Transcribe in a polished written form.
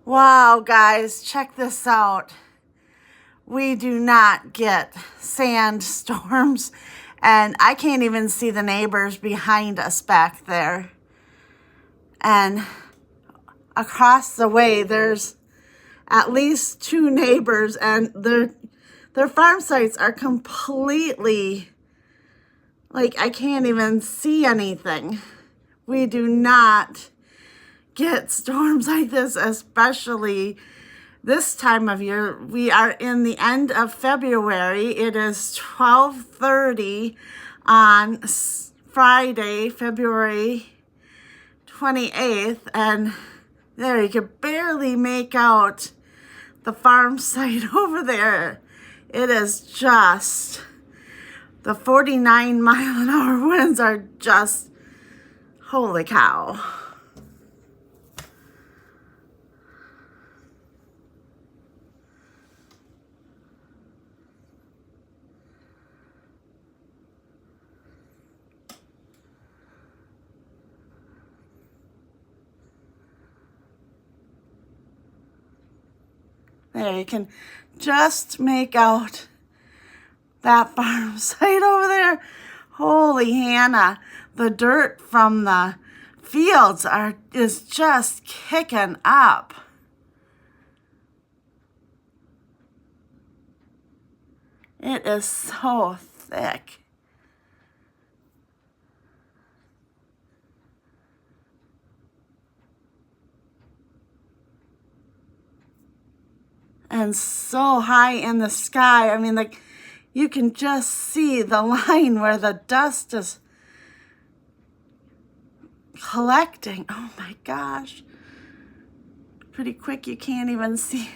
Wow, guys, check this out. We do not get sandstorms, and I can't even see the neighbors behind us back there. And across the way, there's at least 2 neighbors, and their farm sites are completely, like, I can't even see anything. We do not get storms like this, especially this time of year. We are in the end of February. It is 12:30 on Friday, February 28th, and there you can barely make out the farm site over there. It is just, the 49-mile-an-hour winds are just, holy cow. There, you can just make out that farm site over there. Holy Hannah, the dirt from the fields is just kicking up. It is so thick. And so high in the sky. I mean, like, you can just see the line where the dust is collecting. Oh my gosh. Pretty quick, you can't even see